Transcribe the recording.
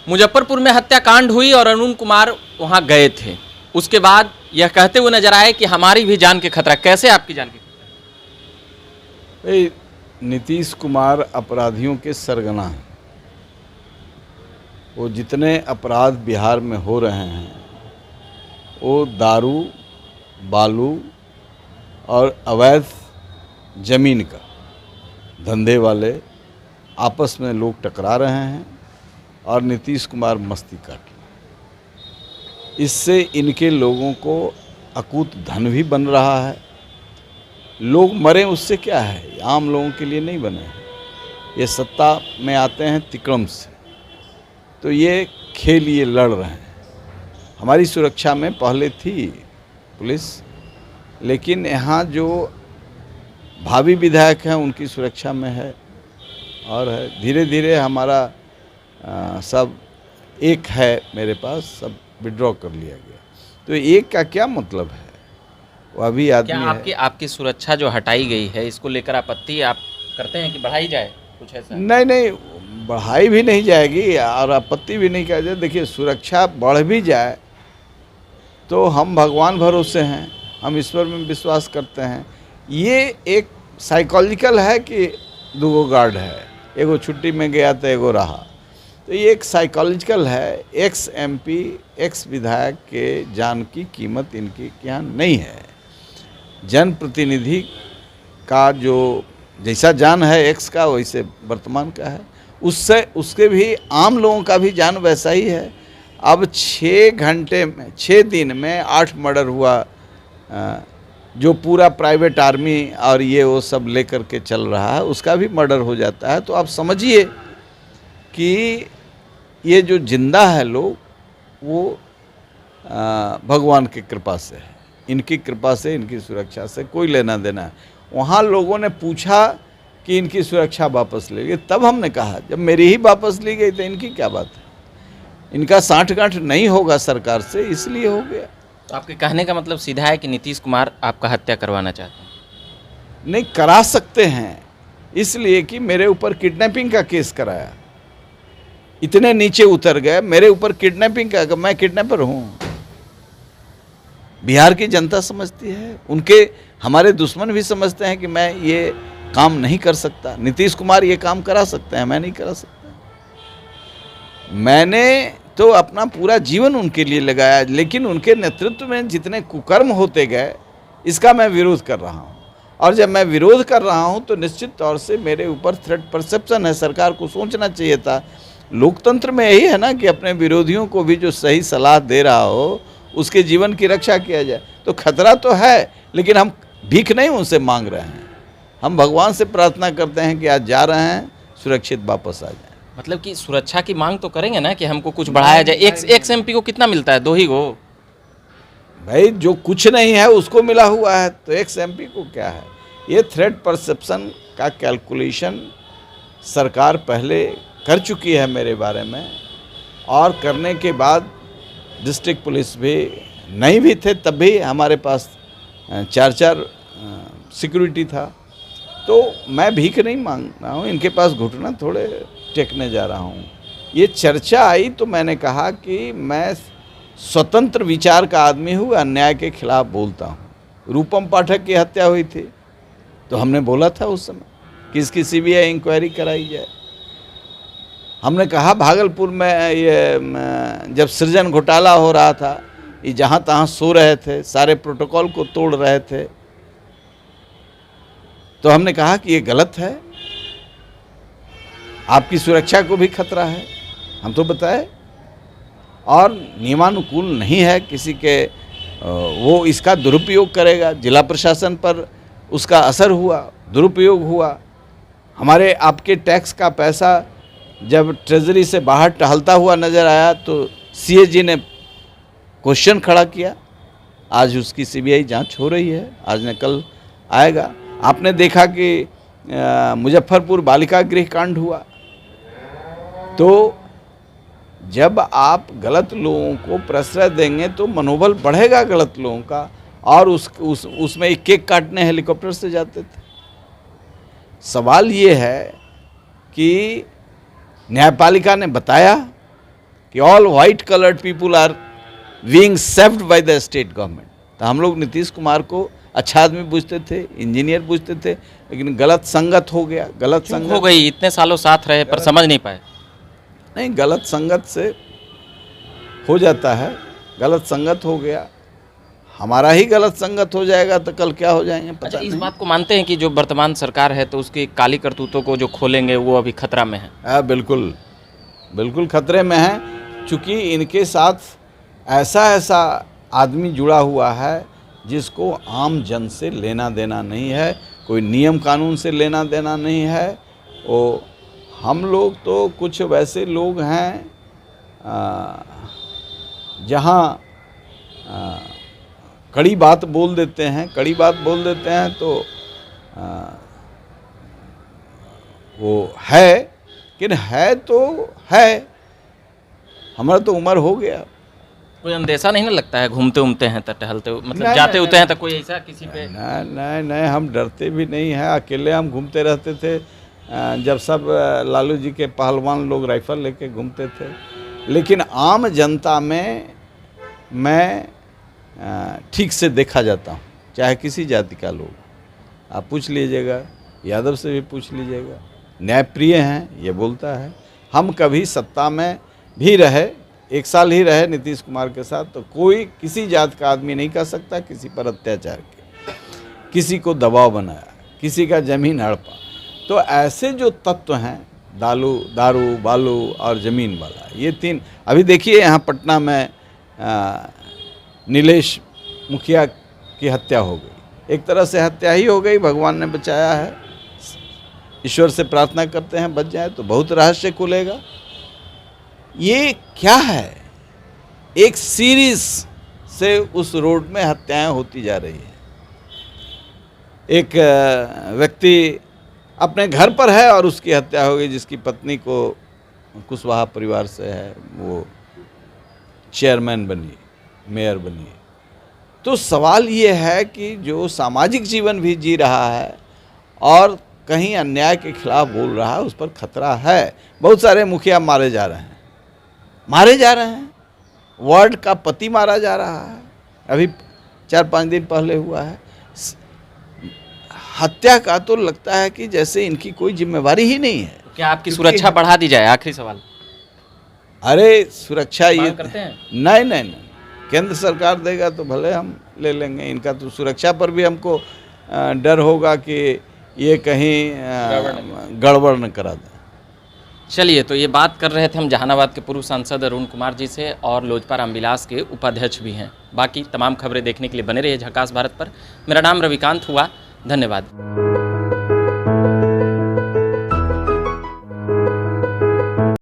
मुजफ्फरपुर में हत्याकांड हुई और अरुण कुमार वहां गए थे। उसके बाद यह कहते हुए नजर आए कि हमारी भी जान के खतरा। कैसे आपकी जान के खतरा? नीतीश कुमार अपराधियों के सरगना हैं। वो जितने अपराध बिहार में हो रहे हैं वो दारू, बालू और अवैध जमीन का धंधे वाले आपस में लोग टकरा रहे हैं और नीतीश कुमार मस्ती काट रहे। इससे इनके लोगों को अकूत धन भी बन रहा है। लोग मरे उससे क्या है, आम लोगों के लिए नहीं बने हैं। ये सत्ता में आते हैं तिक्रम से, तो ये खेल ये लड़ रहे हैं। हमारी सुरक्षा में पहले थी पुलिस, लेकिन यहाँ जो भावी विधायक हैं उनकी सुरक्षा में है और है। धीरे धीरे हमारा सब एक है, मेरे पास सब विड्रॉ कर लिया गया। तो एक का क्या मतलब है, वो अभी आदमी क्या आपकी सुरक्षा जो हटाई गई है, इसको लेकर आपत्ति आप करते हैं कि बढ़ाई जाए? कुछ ऐसा नहीं, बढ़ाई भी नहीं जाएगी और आपत्ति भी नहीं किया जाए। देखिए, सुरक्षा बढ़ भी जाए तो हम भगवान भरोसे हैं, हम ईश्वर में विश्वास करते हैं। ये एक साइकोलॉजिकल है कि दो गार्ड है, एगो छुट्टी में गया तो एगो रहा, तो ये एक साइकोलॉजिकल है। एक्स एमपी, एक्स विधायक के जान की कीमत इनकी यहाँ नहीं है। जनप्रतिनिधि का जो जैसा जान है एक्स का, वैसे वर्तमान का है। उससे उसके भी आम लोगों का भी जान वैसा ही है। अब 6 घंटे में, 6 दिन में 8 मर्डर हुआ। जो पूरा प्राइवेट आर्मी और ये वो सब लेकर के चल रहा है, उसका भी मर्डर हो जाता है। तो आप समझिए कि ये जो जिंदा है लोग, वो भगवान की कृपा से है, इनकी कृपा से, इनकी सुरक्षा से कोई लेना देना है। वहाँ लोगों ने पूछा कि इनकी सुरक्षा वापस ले गई, तब हमने कहा जब मेरी ही वापस ली गई तो इनकी क्या बात है। इनका साठगांठ नहीं होगा सरकार से, इसलिए हो गया। तो आपके कहने का मतलब सीधा है कि नीतीश कुमार आपका हत्या करवाना चाहते हैं? नहीं, करा सकते हैं, इसलिए कि मेरे ऊपर किडनैपिंग का केस कराया। इतने नीचे उतर गए, मेरे ऊपर किडनैपिंग का, मैं किडनैपर हूँ। बिहार की जनता समझती है, उनके हमारे दुश्मन भी समझते हैं कि मैं ये काम नहीं कर सकता। नीतीश कुमार ये काम करा सकते हैं, मैं नहीं करा सकता। मैंने तो अपना पूरा जीवन उनके लिए लगाया, लेकिन उनके नेतृत्व में जितने कुकर्म होते गए, इसका मैं विरोध कर रहा हूँ। और जब मैं विरोध कर रहा हूँ तो निश्चित तौर से मेरे ऊपर थ्रेट परसेप्शन है। सरकार को सोचना चाहिए था। लोकतंत्र में यही है ना कि अपने विरोधियों को भी जो सही सलाह दे रहा हो, उसके जीवन की रक्षा किया जाए। तो खतरा तो है, लेकिन हम भीख नहीं उनसे मांग रहे हैं। हम भगवान से प्रार्थना करते हैं कि आज जा रहे हैं, सुरक्षित वापस आ जाए। मतलब कि सुरक्षा की मांग तो करेंगे ना कि हमको कुछ बढ़ाया जाए। एक्स एमपी को कितना मिलता है? 2 ही गो। भाई, जो कुछ नहीं है उसको मिला हुआ है, तो एक्स एमपी को क्या है। ये थ्रेट परसेप्शन का कैलकुलेशन सरकार पहले कर चुकी है मेरे बारे में, और करने के बाद डिस्ट्रिक्ट पुलिस भी नहीं भी थे तब भी हमारे पास 4 सिक्योरिटी था। तो मैं भीख नहीं मांग रहा हूँ, इनके पास घुटना थोड़े टेकने जा रहा हूँ। ये चर्चा आई तो मैंने कहा कि मैं स्वतंत्र विचार का आदमी हूँ, अन्याय के खिलाफ बोलता हूँ। रूपम पाठक की हत्या हुई थी तो हमने बोला था उस समय कि इसकी सीबीआई इंक्वायरी कराई जाए। हमने कहा भागलपुर में ये जब सृजन घोटाला हो रहा था, ये जहाँ तहाँ सो रहे थे, सारे प्रोटोकॉल को तोड़ रहे थे, तो हमने कहा कि ये गलत है, आपकी सुरक्षा को भी खतरा है, हम तो बताए, और नियमानुकूल नहीं है किसी के, वो इसका दुरुपयोग करेगा। जिला प्रशासन पर उसका असर हुआ, दुरुपयोग हुआ। हमारे आपके टैक्स का पैसा जब ट्रेजरी से बाहर टहलता हुआ नज़र आया तो सीएजी ने क्वेश्चन खड़ा किया। आज उसकी सीबीआई जांच हो रही है, आज न कल आएगा। आपने देखा कि मुजफ्फरपुर बालिका गृह कांड हुआ, तो जब आप गलत लोगों को प्रश्रय देंगे तो मनोबल बढ़ेगा गलत लोगों का। और उसमें एक केक काटने हेलीकॉप्टर से जाते थे। सवाल ये है कि न्यायपालिका ने बताया कि all white coloured people are being saved by the state government. तो हम लोग नीतीश कुमार को अच्छा आदमी पूछते थे, इंजीनियर पूछते थे, लेकिन गलत संगत हो गया। गलत संगत हो गई, इतने सालों साथ रहे पर समझ नहीं पाए। नहीं, गलत संगत से हो जाता है, गलत संगत हो गया, हमारा ही गलत संगत हो जाएगा तो कल क्या हो जाएंगे पता अच्छा, इस नहीं। बात को मानते हैं कि जो वर्तमान सरकार है तो उसकी काली करतूतों को जो खोलेंगे वो अभी खतरा में है? बिल्कुल बिल्कुल खतरे में है, चूँकि इनके साथ ऐसा आदमी जुड़ा हुआ है जिसको आम जन से लेना देना नहीं है, कोई नियम कानून से लेना देना नहीं है। वो हम लोग तो कुछ वैसे लोग हैं जहाँ कड़ी बात बोल देते हैं, तो वो है, लेकिन है तो है, हमारा तो उम्र हो गया। कोई अंदेशा नहीं ना लगता है? घूमते उमते हैं तो टहलते मतलब नहीं, जाते नहीं, उते हैं तो कोई ऐसा किसी पे? नहीं, हम डरते भी नहीं हैं। अकेले हम घूमते रहते थे जब सब लालू जी के पहलवान लोग राइफल लेके घूमते थे। लेकिन आम जनता में मैं ठीक से देखा जाता हूँ, चाहे किसी जाति का लोग, आप पूछ लीजिएगा, यादव से भी पूछ लीजिएगा, न्यायप्रिय हैं, ये बोलता है। हम कभी सत्ता में भी रहे, 1 साल ही रहे नीतीश कुमार के साथ, तो कोई किसी जात का आदमी नहीं कर सकता किसी पर अत्याचार किया, किसी को दबाव बनाया, किसी का जमीन हड़पा। तो ऐसे जो तत्व हैं, दारू बालू और ज़मीन वाला, ये 3। अभी देखिए यहाँ पटना में नीलेश मुखिया की हत्या हो गई, एक तरह से हत्या ही हो गई, भगवान ने बचाया है। ईश्वर से प्रार्थना करते हैं बच जाए तो बहुत रहस्य खुलेगा। ये क्या है? एक सीरीज से उस रोड में हत्याएं होती जा रही है। एक व्यक्ति अपने घर पर है और उसकी हत्या हो गई, जिसकी पत्नी को कुशवाहा परिवार से है, वो चेयरमैन बनी, मेयर बनी। तो सवाल ये है कि जो सामाजिक जीवन भी जी रहा है और कहीं अन्याय के खिलाफ बोल रहा है, उस पर खतरा है। बहुत सारे मुखिया मारे जा रहे हैं, वार्ड का पति मारा जा रहा है, अभी 4-5 दिन पहले हुआ है। हत्या का तो लगता है कि जैसे इनकी कोई जिम्मेवारी ही नहीं है। क्या आपकी सुरक्षा बढ़ा दी जाए? आखिरी सवाल। अरे सुरक्षा ये करते हैं? नहीं, केंद्र सरकार देगा तो भले हम ले लेंगे। इनका तो सुरक्षा पर भी हमको डर होगा कि ये कहीं गड़बड़ न करा दें। चलिए, तो ये बात कर रहे थे हम जहानाबाद के पूर्व सांसद अरुण कुमार जी से, और लोजपा रामविलास के उपाध्यक्ष भी हैं। बाकी तमाम खबरें देखने के लिए बने रहिए झकास भारत पर। मेरा नाम रविकांत हुआ, धन्यवाद।